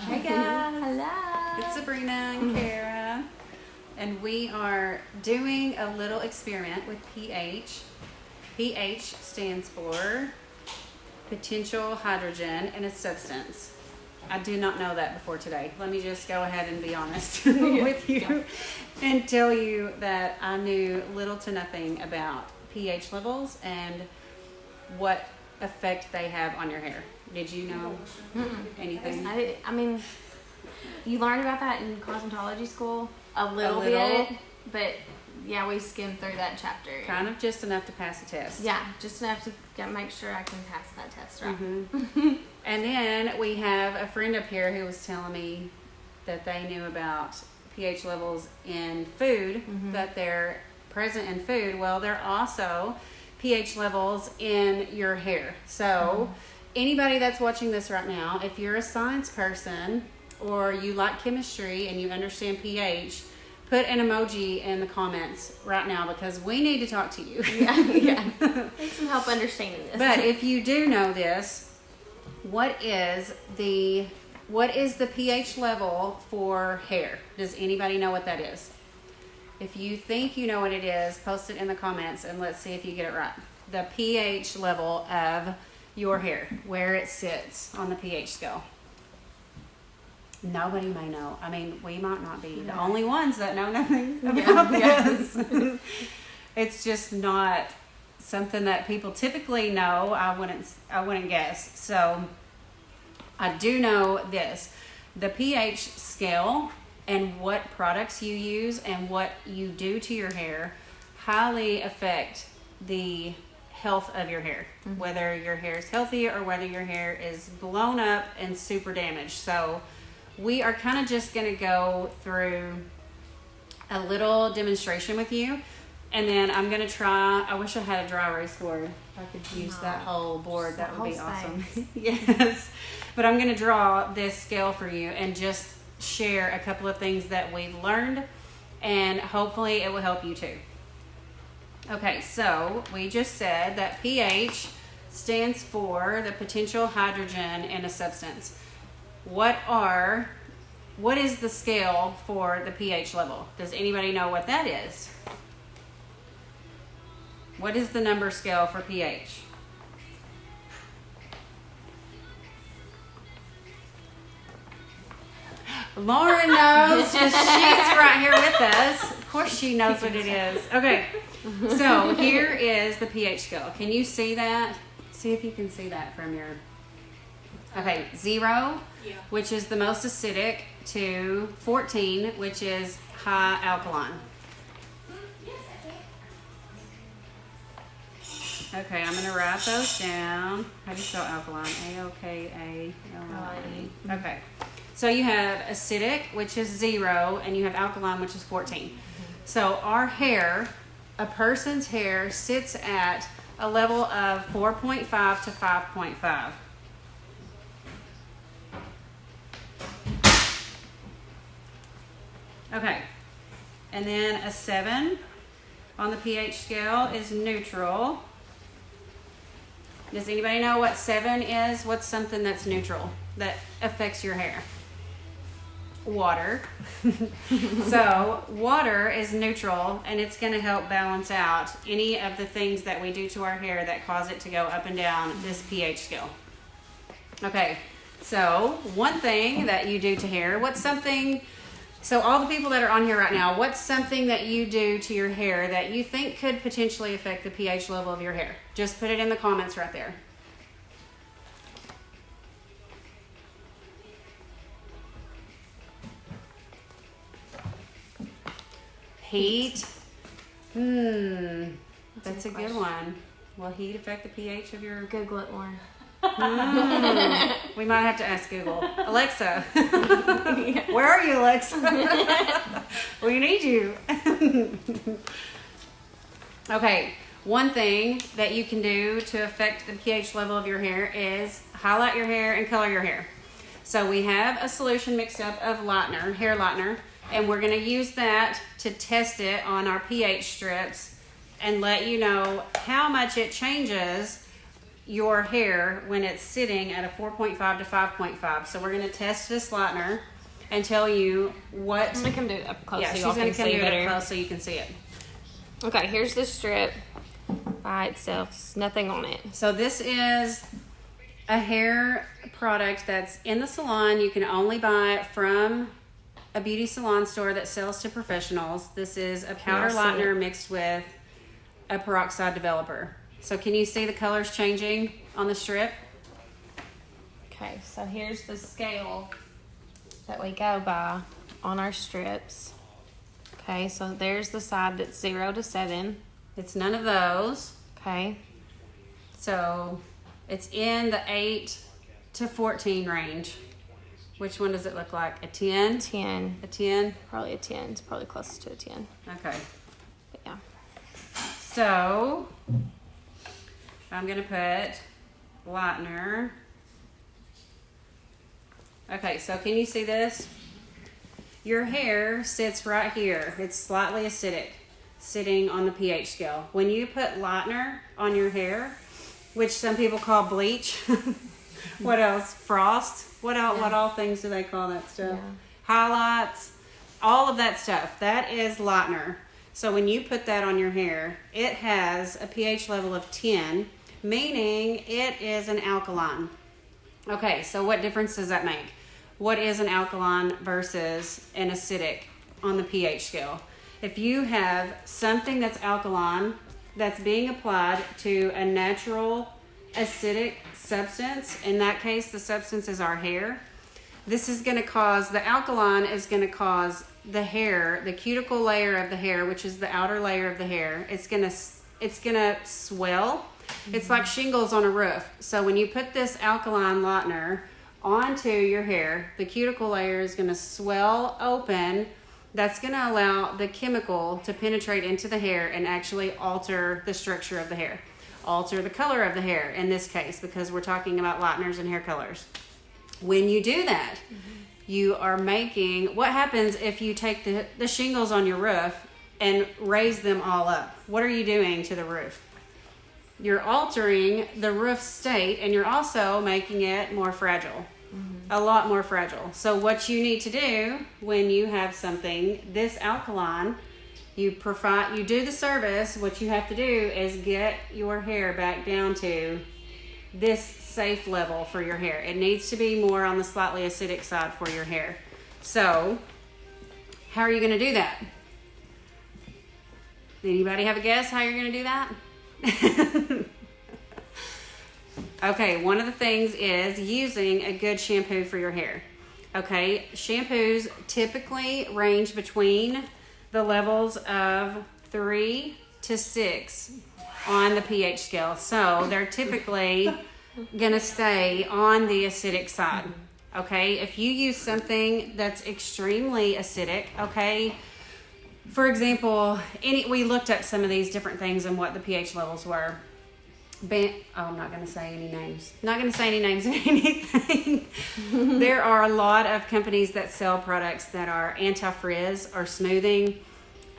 Hey guys. Hello. It's Sabrina and Kara. And we are doing a little experiment with pH. pH stands for potential hydrogen in a substance. I did not know that before today. Let me just go ahead and be honest with you and tell you that I knew little to nothing about pH levels and what effect they have on your hair. Did you know anything? I mean, you learned about that in cosmetology school a little bit, but yeah, we skimmed through that chapter. Kind of just enough to pass the test. Yeah, just enough to make sure I can pass that test right. Mm-hmm. And then we have a friend up here who was telling me that they knew about pH levels in food, that they're present in food. Well, they're also pH levels in your hair. So anybody that's watching this right now, if you're a science person or you like chemistry and you understand pH, put an emoji in the comments right now because we need to talk to you. Yeah. Need some help understanding this. But if you do know this, what is the pH level for hair? Does anybody know what that is? If you think you know what it is, post it in the comments and let's see if you get it right. The pH level of your hair, where it sits on the pH scale. Nobody may know. I mean, we might not be the only ones that know nothing about this. It's just not something that people typically know. I wouldn't guess. So I do know this. The pH scale and what products you use and what you do to your hair highly affect the health of your hair, whether your hair is healthy or whether your hair is blown up and super damaged. So we are kind of just going to go through a little demonstration with you, and then I'm going to try. I wish I had a dry erase board. I could use that whole board. That would be awesome. Yes, but I'm going to draw this scale for you and just share a couple of things that we've learned, and hopefully it will help you too. Okay, so we just said that pH stands for the potential hydrogen in a substance. What is the scale for the pH level? Does anybody know what that is? What is the number scale for pH? Lauren knows. She's right here with us. Of course she knows what it is. Okay, so here is the pH scale. Can you see that? See if you can see that from your... Okay, 0, which is the most acidic, to 14, which is high alkaline. Okay, I'm going to write those down. How do you spell alkaline? A-L-K-A-L-I-N-E. Okay. So you have acidic, which is 0, and you have alkaline, which is 14. So our hair, a person's hair, sits at a level of 4.5 to 5.5. Okay. And then a 7 on the pH scale is neutral. Does anybody know what 7 is? What's something that's neutral that affects your hair? Water. So water is neutral, and it's going to help balance out any of the things that we do to our hair that cause it to go up and down this pH scale. Okay, so one thing that you do to hair, so all the people that are on here right now, what's something that you do to your hair that you think could potentially affect the pH level of your hair? Just put it in the comments right there. Heat. That's a good one. Will heat affect the pH of your... Google it, Lauren. We might have to ask Google. Alexa. Where are you, Alexa? We need you. Okay, one thing that you can do to affect the pH level of your hair is highlight your hair and color your hair. So we have a solution mixed up of hair lightener, and we're going to use that to test it on our pH strips and let you know how much it changes your hair when it's sitting at a 4.5 to 5.5. So we're going to test this lightener and tell you what. I'm going to come do it up close Yeah, so she's y'all going can to come see do it better. up close so you can see it. Okay, here's the strip by itself. There's nothing on it. So this is a hair product that's in the salon. You can only buy it from a beauty salon store that sells to professionals. This is a powder lightener mixed with a peroxide developer. So can you see the colors changing on the strip? Okay, so here's the scale that we go by on our strips. Okay, so there's the side that's 0 to 7. It's none of those. Okay. So it's in the 8 to 14 range. Which one does it look like? A 10? 10. A 10? Probably a 10. It's probably closest to a 10. Okay. But yeah. So I'm going to put lightener. Okay, so can you see this? Your hair sits right here. It's slightly acidic, sitting on the pH scale. When you put lightener on your hair, which some people call bleach, what else? Frost. What else? Yeah. What all things do they call that stuff? Yeah. Highlights, all of that stuff. That is lightener. So when you put that on your hair, it has a pH level of 10, meaning it is an alkaline. Okay, so what difference does that make? What is an alkaline versus an acidic on the pH scale? If you have something that's alkaline that's being applied to a natural acidic substance, in that case the substance is our hair, this is going to cause, the alkaline is going to cause the hair, the cuticle layer of the hair, which is the outer layer of the hair, it's going to swell. It's like shingles on a roof. So when you put this alkaline lightener onto your hair, the cuticle layer is going to swell open. That's going to allow the chemical to penetrate into the hair and actually alter the structure of the hair, alter the color of the hair in this case, because we're talking about lighteners and hair colors. When you do that, you are making, what happens if you take the shingles on your roof and raise them all up? What are you doing to the roof? You're altering the roof state, and you're also making it more fragile, a lot more fragile. So what you need to do when you have something this alkaline, you do the service. What you have to do is get your hair back down to this safe level for your hair. It needs to be more on the slightly acidic side for your hair. So how are you going to do that? Anybody have a guess how you're going to do that? Okay, one of the things is using a good shampoo for your hair. Okay, shampoos typically range between the levels of 3 to 6 on the pH scale. So they're typically gonna stay on the acidic side. Okay, if you use something that's extremely acidic, okay, for example, we looked up some of these different things and what the pH levels were. I'm not going to say any names. Not going to say any names of anything. There are a lot of companies that sell products that are anti-frizz or smoothing.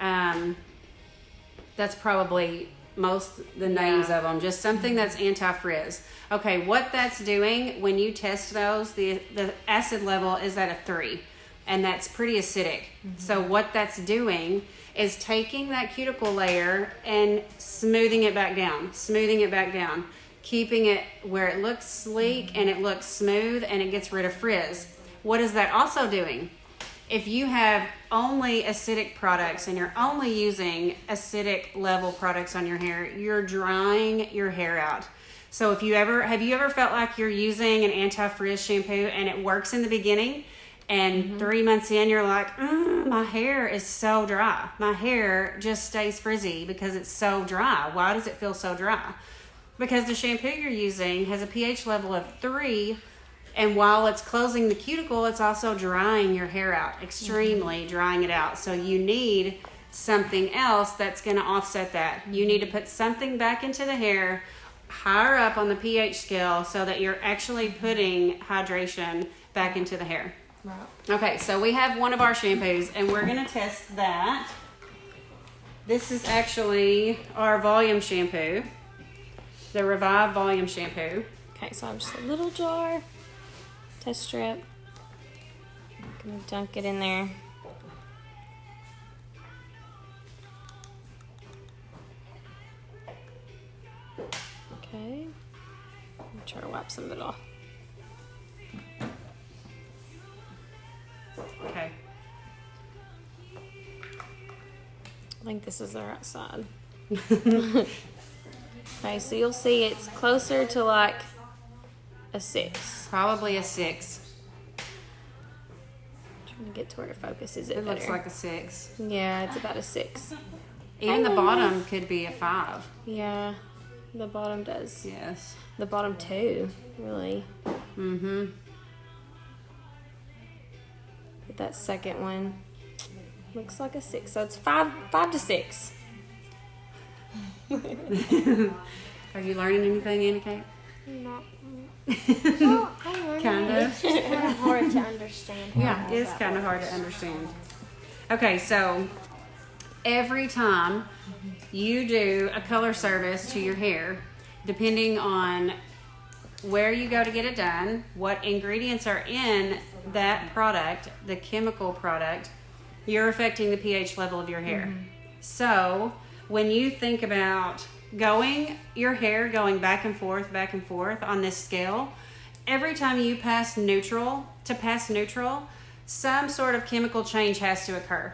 That's probably the names of them. Just something that's anti-frizz. Okay, what that's doing when you test those, the acid level is at a 3. And that's pretty acidic. So what that's doing is taking that cuticle layer and smoothing it back down, keeping it where it looks sleek and it looks smooth and it gets rid of frizz. What is that also doing? If you have only acidic products and you're only using acidic level products on your hair, you're drying your hair out. So have you ever felt like you're using an anti-frizz shampoo and it works in the beginning? And 3 months in, you're like, my hair is so dry. My hair just stays frizzy because it's so dry. Why does it feel so dry? Because the shampoo you're using has a pH level of 3, and while it's closing the cuticle, it's also drying your hair out, extremely drying it out. So you need something else that's going to offset that. You need to put something back into the hair higher up on the pH scale so that you're actually putting hydration back into the hair. Right. Okay, so we have one of our shampoos and we're going to test that. This is actually our volume shampoo. the Revive Volume Shampoo. Okay, so I'm just a little jar, test strip. I'm gonna dunk it in there. Okay, I'm try to wipe some of it off. Okay. I think this is the right side. Okay, so you'll see it's closer to like a 6. Probably a 6. Trying to get to where it focuses it It looks better. like a 6. Yeah, it's about a 6. Even the bottom could be a 5. Yeah, the bottom does. Yes. The bottom too, really. Mm-hmm. But that second one looks like a 6. So it's 5 to 6. Are you learning anything, Annie Kate? Not. Well, I learned Kind of. It's just kind of hard to understand. Yeah, it's kind of hard to understand. Okay, so every time you do a color service to your hair, depending on where you go to get it done, what ingredients are in that product, the chemical product, you're affecting the pH level of your hair. So when you think about your hair going back and forth on this scale, every time you pass neutral, some sort of chemical change has to occur.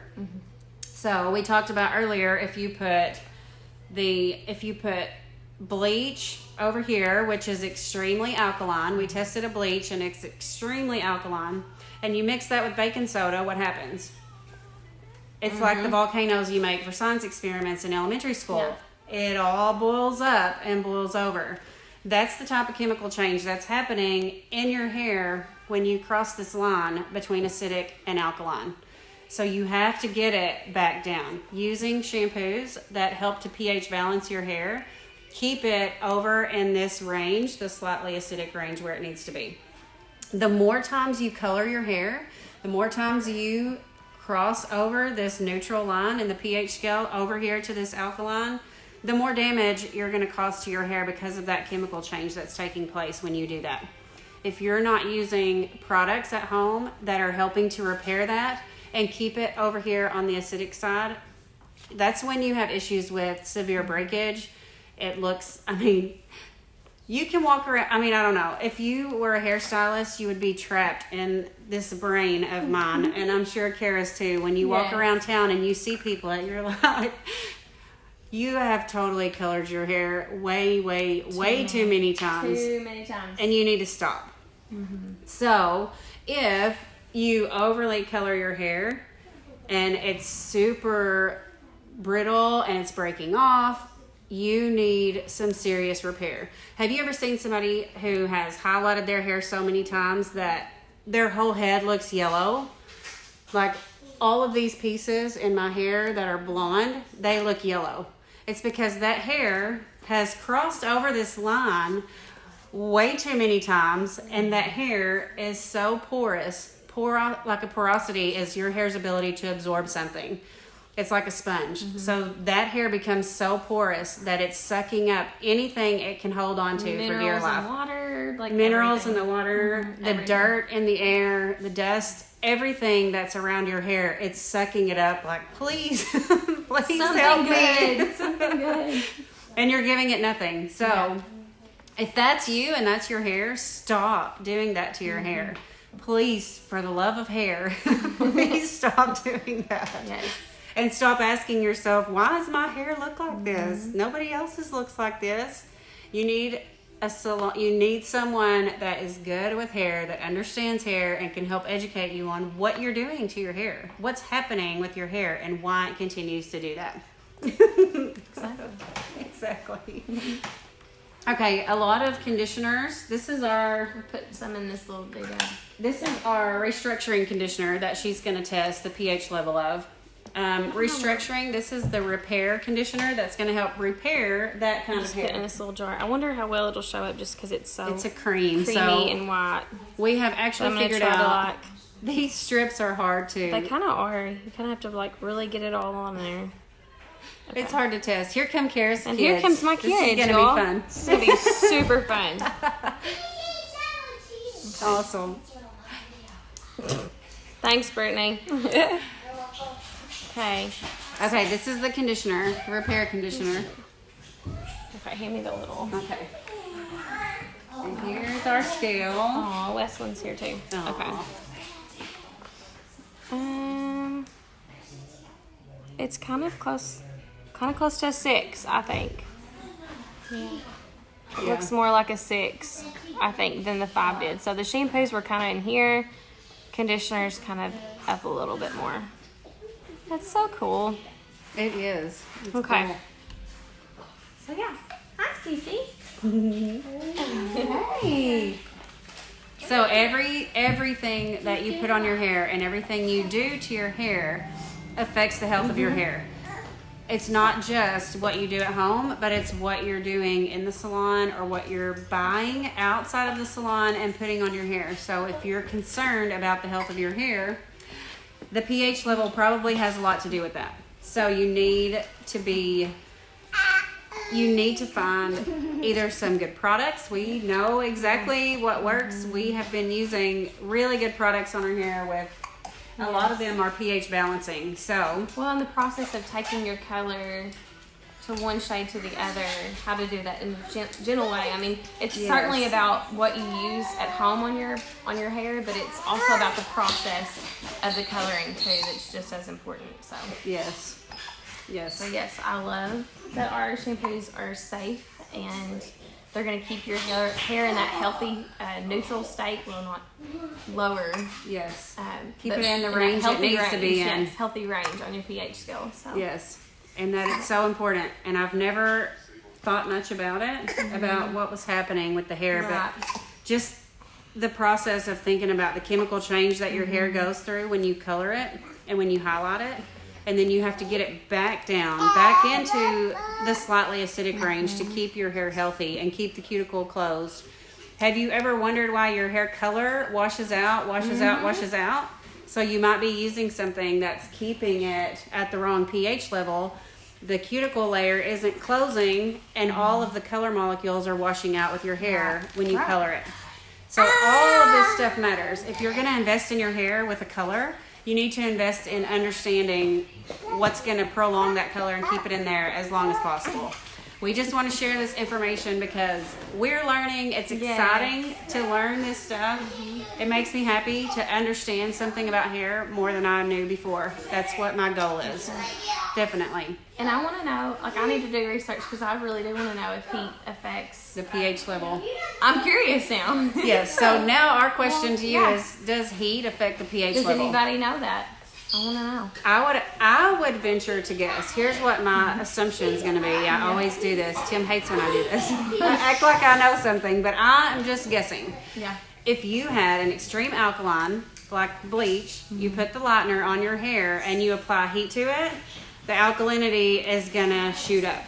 So we talked about earlier, if you put bleach over here, which is extremely alkaline, we tested a bleach and it's extremely alkaline, and you mix that with baking soda, what happens? It's like the volcanoes you make for science experiments in elementary school. Yeah. It all boils up and boils over. That's the type of chemical change that's happening in your hair when you cross this line between acidic and alkaline. So you have to get it back down. Using shampoos that help to pH balance your hair, keep it over in this range, the slightly acidic range where it needs to be. The more times you color your hair, the more times you cross over this neutral line in the pH scale over here to this alkaline, the more damage you're going to cause to your hair because of that chemical change that's taking place when you do that. If you're not using products at home that are helping to repair that and keep it over here on the acidic side, that's when you have issues with severe breakage. It looks, you can walk around, I don't know. If you were a hairstylist, you would be trapped in this brain of mine, and I'm sure Kara's too. When you walk around town and you see people and you're like, you have totally colored your hair way too many times. Too many times. And you need to stop. So if you overly color your hair and it's super brittle and it's breaking off, you need some serious repair. Have you ever seen somebody who has highlighted their hair so many times that their whole head looks yellow? Like all of these pieces in my hair that are blonde, they look yellow. It's because that hair has crossed over this line way too many times, and that hair is so porous. Like a porosity is your hair's ability to absorb something. It's like a sponge. So that hair becomes so porous that it's sucking up anything it can hold on to for dear life. Minerals in water, like Minerals everything. in the water, the Everything. dirt in the air, the dust, everything that's around your hair, it's sucking it up like, please, please help me. Something good. And you're giving it nothing. So if that's you and that's your hair, stop doing that to your hair. Please, for the love of hair, please stop doing that. Yes. And stop asking yourself, why does my hair look like this? Nobody else's looks like this. You need a salon. You need someone that is good with hair, that understands hair, and can help educate you on what you're doing to your hair, what's happening with your hair, and why it continues to do that. Exactly. Okay, a lot of conditioners. This is our Put some in this little big restructuring conditioner that she's going to test the pH level of. Restructuring, this is the repair conditioner that's going to help repair that kind of Just put in hair. this little jar. I wonder how well it'll show up just because it's so It's a cream, creamy so and white. we have So actually I'm gonna figured try to out these strips are hard They to. kind of are. You kind of have to really get it all on there. It's hard to test. Here come Kara's And kids. here comes my kids, This is gonna y'all. be fun. This is gonna be super fun. Awesome. Thanks, Brittany. Okay. Okay, this is the conditioner, repair conditioner. Okay, hand me the little. Okay. And here's our scale. Oh, Weslin's here too. Aw. Okay. It's kind of close to a 6, I think. Yeah. It Yeah. looks more like a 6, I think, than the 5 did. So the shampoos were kind of in here. Conditioners kind of up a little bit more. That's so cool. It is. It's Okay. cool. So yeah. Hi, Cece. Hey. So everything that you put on your hair and everything you do to your hair affects the health of your hair. It's not just what you do at home, but it's what you're doing in the salon or what you're buying outside of the salon and putting on your hair. So if you're concerned about the health of your hair, the pH level probably has a lot to do with that. So you need to find either some good products. We know exactly what works. We have been using really good products on our hair with a lot of them are pH balancing. So, Well, in the process of taking your color to one shade to the other, how to do that in a gentle way. I mean, it's Yes. certainly about what you use at home on your hair, but it's also about the process of the coloring too. That's just as important. So, yes. so yes, I love that our shampoos are safe and they're going to keep your hair in that healthy, neutral state. Well, not lower. Yes. Keep but it in the that range it healthy needs to be in. Yes, healthy range on your pH scale. So. Yes. And that it's so important. And I've never thought much about it, about what was happening with the hair, Right. but just the process of thinking about the chemical change that your hair goes through when you color it and when you highlight it. And then you have to get it back down, back into the slightly acidic range to keep your hair healthy and keep the cuticle closed. Have you ever wondered why your hair color washes out, washes out? So you might be using something that's keeping it at the wrong pH level. The cuticle layer isn't closing and all of the color molecules are washing out with your hair when you color it. So all of this stuff matters. If you're going to invest in your hair with a color, you need to invest in understanding what's going to prolong that color and keep it in there as long as possible. We just want to share this information because we're learning. It's exciting to learn this stuff. It makes me happy to understand something about hair more than I knew before. That's what my goal is. Definitely. And I want to know, like, I need to do research because I really do want to know if heat affects The pH level. I'm curious now. Yes. So now our question to you yeah. is, does heat affect the pH Does level? anybody know that? I want to know. I would venture to guess. Here's what my assumption is going to be. I always do this. Tim hates when I do this. I act like I know something, but I am just guessing. Yeah. If you had an extreme alkaline, like bleach, you put the lightener on your hair and you apply heat to it, the alkalinity is going to shoot up.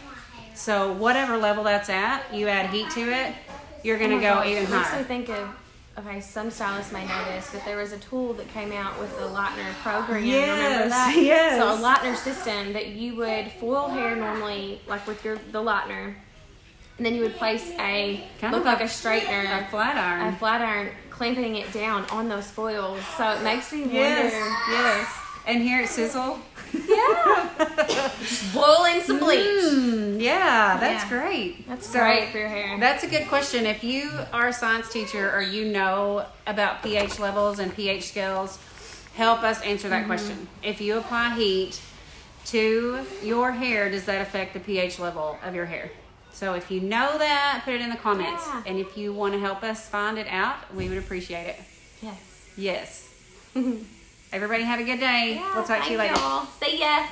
So whatever level that's at, you add heat to it, you're going to go even It makes me higher. think of, okay, some stylists may know this, but there was a tool that came out with the lightener program. Yes, Remember that? yes. So a lightener system that you would foil hair normally, like with the lightener, and then you would place Kind look of like a a straightener, flat iron. a flat iron, clamping it down on those foils. So it makes me wonder. Yes. And hear it sizzle. Yeah. Just boil in some bleach. Yeah, that's Yeah. great. That's So, great for your hair. That's a good question. If you are a science teacher or you know about pH levels and pH scales, help us answer that question. If you apply heat to your hair, does that affect the pH level of your hair? So if you know that, put it in the comments. Yeah. And if you want to help us find it out, we would appreciate it. Yes. Yes. Everybody have a good day. Yeah, We'll talk to you thank later. y'all. See ya.